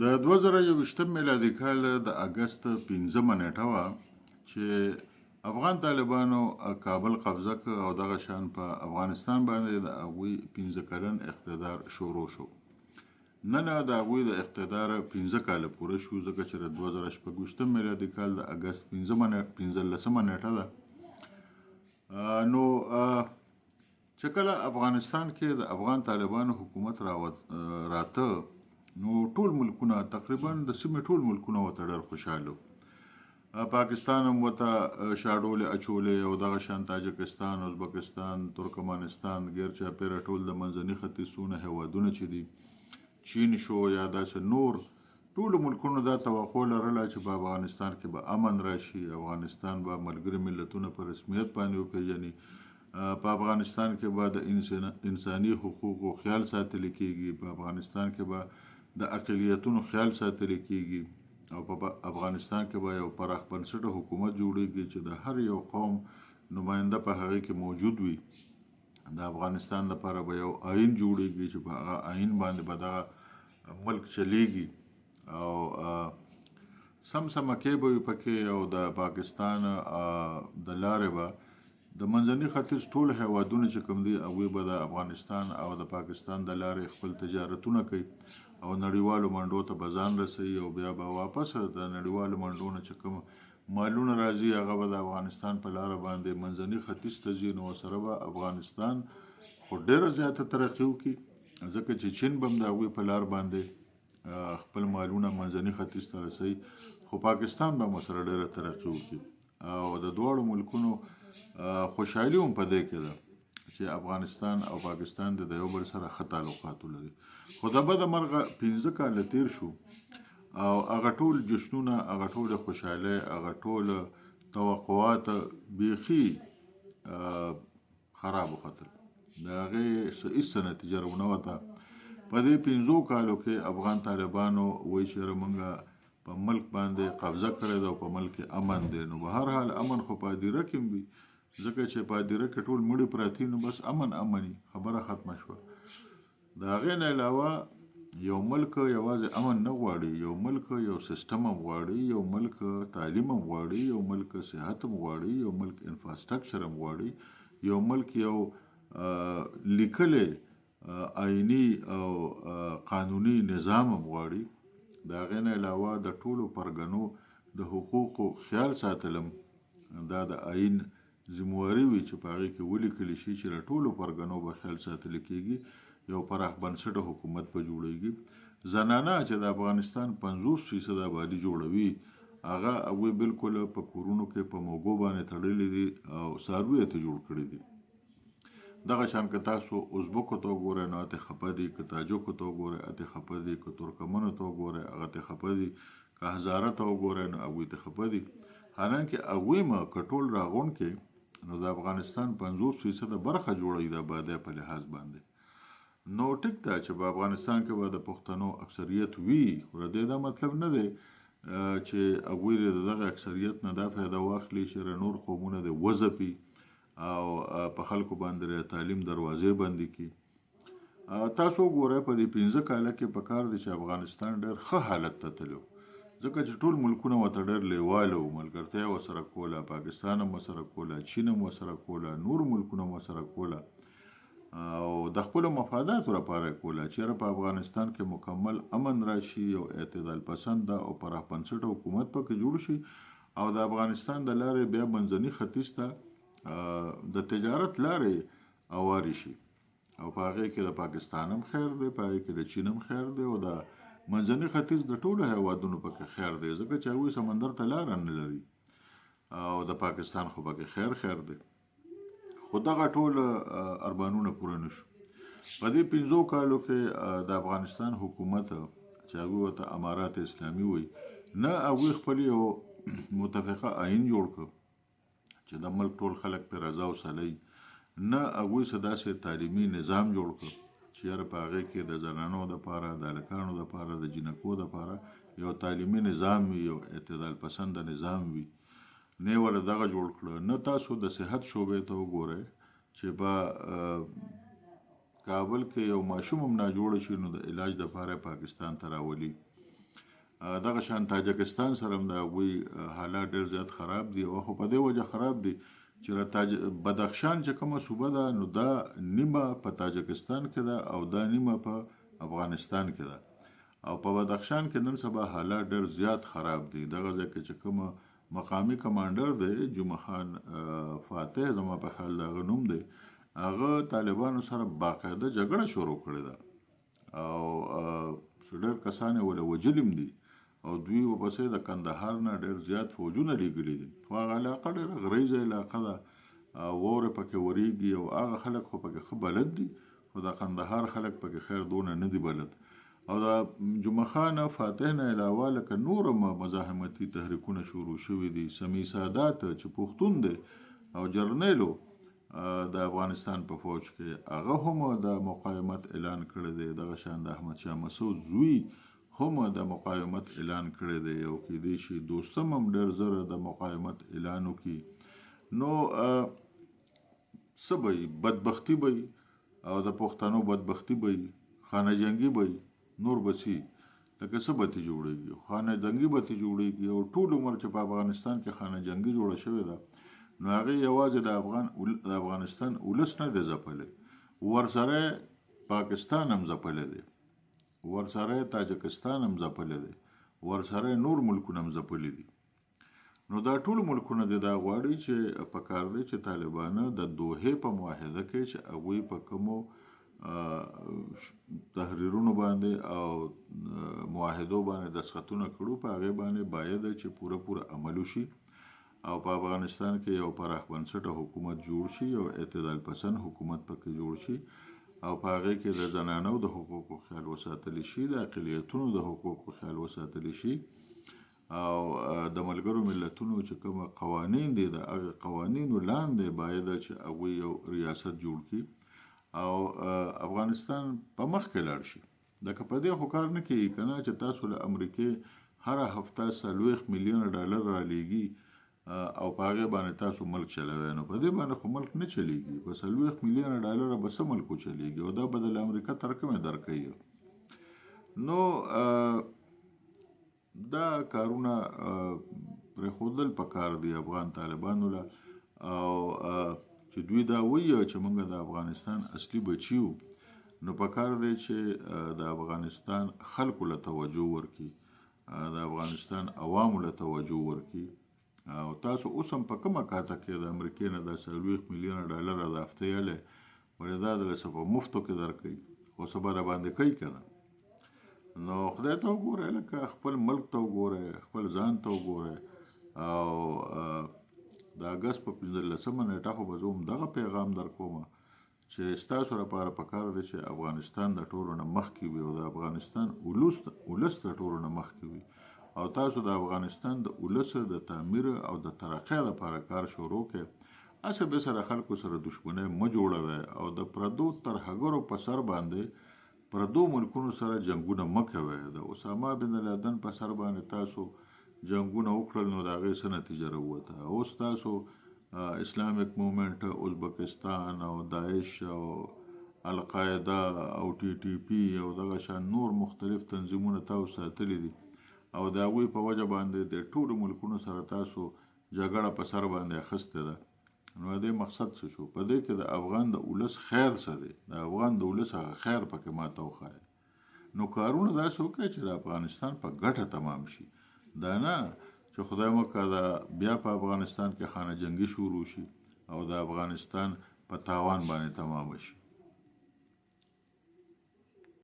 د 2021 میلادي کال د اګست 15مه نیټه وه چې افغان طالبانو کابل قبضه کړ او دغه شان په افغانستان باندې د هغوی 15 کلن اقتدار شروع شو. نن د هغوی د اقتدار 15 کاله پوره شو، ځکه چې د 2026 میلادي کال د اګست 15مه نیټه ده. نو چې کله افغانستان کې د افغان طالبانو حکومت راته، نو ټول ملکونه تقریبا د سیمې ټول ملکونه ورته ډېر خوشحاله. پاکستان هم ورته شاډولې اچولې او دغه شان تاجکستان، ازبکستان، ترکمنستان، غیر چاپېره ټول د منځني ختیځ څونه هېوادونه چې دي، چین شو یا داسې نور ټولو ملکونو دا توقع لرله چې په افغانستان کې به امن راشي، افغانستان به ملګري ملتونه په رسمیت باندې وپېژني، په افغانستان کې به د انساني حقوقو خیال ساتل کېږي، په افغانستان کې به د اقلیتونو خیال ساتل کېږي، او په افغانستان کې به یو پراخ بنسټه حکومت جوړیږي چې د هر یو قوم نماینده په هغه کې موجود وي. د افغانستان لپاره به یو آئین جوړیږي چې په هغه آئین باندې به دغه ملک چلیږي، او سمکې به وي پکې، او د پاکستان د لارې به د منځني ختیځ ټول هیوادونه چې کوم دي هغوی به د افغانستان او د پاکستان د لارې خپل تجارتونه کوي او نړیوالو منډو ته به ځان رسوي، او بیا به واپس د نړیوالو منډو نه چې کوم مالونه راځي هغه به د افغانستان په لاره باندې منځني ختیځ ته ځي. نو سره به افغانستان خو ډېره زیاته ترقي وکړي، ځکه چې چین به هم د هغوی په لار باندې خپل مالونه منځني ختیځ ته رسوي، خو پاکستان به هم سره ډېره ترقي وکړي. او د دواړو ملکونو خوشحالي هم په دې کې ده چې افغانستان او پاکستان د یو بل سره ښه تعلقات ولري. خو د بده مرغه 15 کاله تیر شو او هغه ټول جشنونه، هغه ټول خوشحالۍ، هغه ټول توقعات بیخي خراب وختل، د هغې هېڅ نتیجه رونه وته. په دې 15 کالو کې افغان طالبانو وایي چې موږ په ملک باندې قبضه کړې ده او په ملک کې امن دی. نو به هر حال امن خو په هدیره کې وي، ځکه چې په هدیره کې ټول مړي پراته، نو بس امني خبره ختمه شوه. د هغې نه علاوه یو ملک یوازې امن نه غواړي، یو ملک یو سیستم هم غواړي، یو ملک تعلیم هم غواړي، یو ملک صحت هم غواړي، یو ملک انفراسټرکچر هم غواړي، یو ملک یو لیکلی آئینی او قانوني نظام هم غواړي. د هغې نه علاوه د ټولو پرګنو د حقوقو خیال ساتلم دا د آئین ذمواري وي چې په هغې کې ولیکلی شي چې له ټولو پرګنو به خیال ساتل کېږي، یو پراخ بنسټه حکومت به جوړیږي. زنانه چې د افغانستان 50% آبادي جوړوي، هغوی بالکل په کورونو کې په موږو باندې تړلي دي او څاروي ته جوړ کړي دي. دغه شان که تاسو ازبکو ته وګورئ نو اتې خفه دي، که تاجکو ته وګورئ اتې خفه دي، که ترکمنو ته وګورئ هغه اتې خفه دي، که هزاره ته وګورئ نو هغوی ته خفه دي. حالانکه هغوی که ټول راغونډ کړي نو د افغانستان 50% برخه جوړوي د آبادۍ په لحاظ باندې. نو ټیک ده چې په افغانستان کې به د پښتنو اکثریت وي، خو د دې دا مطلب نه دی چې هغوی د دغه اکثریت نه دا فایده واخلي چې نور قومونه د وځپي او په خلکو باندې تعلیم دروازې بندې کړي. تاسو وګورئ په دې 15 کاله کې په کار دی چې افغانستان ډېر ښه حالت ته تللی، ځکه چې ټول ملکونه ورته ډېر لیواله وو، ملګرتیا یې ورسره کوله، پاکستان هم ورسره کوله، چین هم ورسره کوله، نور ملکونه هم ورسره کوله، او د خپلو مفاداتو لپاره یې کوله. چېرې په افغانستان کې مکمل امن راشي، یو اعتدال پسنده او پراخ بنسټه حکومت پکې جوړ شي، او د افغانستان د لارې بیا منځني ختیځ ته د تجارت لارې اوارې شي، او په هغې کې د پاکستان هم خیر دی، په هغې کې د چین هم خیر دی، او د منځني ختیځ د ټولو هیوادونو پکې خیر دی، ځکه چې هغوی سمندر ته لاره نه لري، او د پاکستان خو پکې خیر دی. خو دغه ټول ارمانونه پوره نه شو. په دې 15 کالو کې د افغانستان حکومت چې هغوی ورته امارات اسلامي وایي، نه هغوی خپل یو متفقه آئین جوړ کړ چې د ملک ټول خلک پرې رضا وسلوي، نه هغوی څه داسې تعلیمي نظام جوړ کړ چې یاره په هغې کې د زنانو دپاره، د هلکانو دپاره، د جینکو دپاره یو تعلیمي نظام وي، یو اعتدال پسنده نظام وي، نه یې ورله دغه جوړ کړه. نه تاسو د صحت شعبې ته وګورئ چې په کابل کې یو ماشوم هم ناجوړه شي نو د علاج دپاره پاکستان ته راولي، دغه شان تاجکستان سره هم د هغوی حالات ډېر زیات خراب دي او خو په دې وجه خراب دي چې بدخشان چې کومه صوبه ده نو دا نیمه په تاجکستان کې ده او دا نیمه په افغانستان کې ده او په بدخشان کې نن سبا حالات ډېر زیات خراب دي دغه ځای کې چې کومه مقامی کمانډر دی جمعه خان فاتح زما په خیال د هغه نوم دی هغه طالبانو سره باقاعده جګړه شروع کړې ده او ډېر کسان یې ولې وجلم دي او دوی ورپسې د کندهار نه ډېر زیات فوجونه لیږلي دي خو هغه علاقه ډېره غریزه علاقه ده واوره پکې ورېږي او هغه خلک خو پکې ښه بلد دي خو د کندهار خلک پکې خیر دونه نه دي بلد او د جمعه خان فاتح نه علاوه لکه نور مزاحمتي تحریکونه شروع شوي دي سمی سادات چې پښتون دی او جرنیلو د افغانستان په فوج کې هغه هم د مقاومت اعلان کړی دی دغه شان د احمد شاه مسعود زوی هم د مقاومت اعلان کړی دی او کېدای شي دوستم هم ډېر زر د مقاومت اعلان وکړي نو څه به بدبختي به او د پښتنو بدبختي به خانه جنګي به نور بسی لکه څه به جوړیږي خانه جنګي به جوړیږي او ټول عمر چې په افغانستان کې خانه جنګي جوړه شوې ده نو هغه یوازې د افغانستان ولس نه دی ځپلی ورسره پاکستان هم ځپلی دی ورسره تاجکستان هم ځپلی دی ورسره نور ملکونه هم ځپلی دي نو دا ټول ملکونه د دا غواړي چې په کار دی چې طالبانو د دوحې په معاهده کې چې هغوی په کومو تحریرونو باندې او معاهدو باندې دستخطونه کړو په هغې باندې باید چې پوره عمل وشي او په افغانستان کې یو پراخ بنسټه حکومت جوړ شي او اعتدال پسند حکومت پکې جوړ شي او په هغې کې د زنانو د حقوقو خیال وساتلی شي د اقلیتونو د حقوقو خیال وساتلی شي او د ملګرو ملتونو چې کوم قوانین دي د هغه قوانینو لاندې باید چې هغوی یو ریاست جوړ کړي او افغانستان په مخ کې لاړ شي لکه په دې خو کار نه کوي که نه چې تاسو له امریکې هره هفته 40 میلیونه ډالر رالیږي او په هغې باندې تاسو ملک چلوئ نو په دې باندې خو ملک نه چلیږي په 40 میلیونه ډالره به څه ملک وچلیږي او دا به د امریکا ترکمې درکوي نو دا کارونه پرېښودل پکار دي افغان طالبانو له او چې دوی دا وایي چې موږ د افغانستان اصلي بچي یو نو پکار دی چې د افغانستان خلکو له توجه ورکړي د افغانستان عوامو له توجه ورکړي او تاسو اوس هم په کومه کاته کې د امریکې نه د 40 میلیونه ډالره د هفتهیالی ولې دا دلته په مفتو کې درکوي خو څه به راباندې کوي که نه نو خدای ته وګورئ لکه خپل ملک ته وګورئ خپل ځان ته وګورئ او د اګست په 15 نیټه خو به زه هم دغه پیغام در کوم چې ستاسو لپاره پکار دی چې افغانستان د ټولو نه مخکې وي او د افغانستان ولس د ټولو نه مخکې وي او تاسو د افغانستان د ولس د تعمیر او د ترقۍ لپاره کار شروع کړئ هسې به سره خلکو سره دښمنۍ مه جوړوئ او د پردو ترهګرو په سر باندې پردو ملکونو سره جنګونه مه کوئ د اسامه بن لادن په سر باندې تاسو جنګونه وکړل نو د هغې څه نتیجه راووته اوس تاسو اسلامیک مومنټ ازبکستان او داعش او القاعده او TTP او دغه شان نور مختلف تنظیمونه تاسو ساتلي دي او د هغوی په وجه باندې د ټولو ملکونو سره تاسو جګړه په سر باندې اخیستې ده نو د دې مقصد څه شو په دې کې د افغان د ولس خیر څه دی د افغان د ولس هغه خیر پکې ماته وښایي نو کارونه داسې وکړئ چې د افغانستان په ګټه تمام شي دا نه چې خدای مکړه بیا په افغانستان کې خانه جنګي شروع شي او د افغانستان په تاوان باندې تمام شي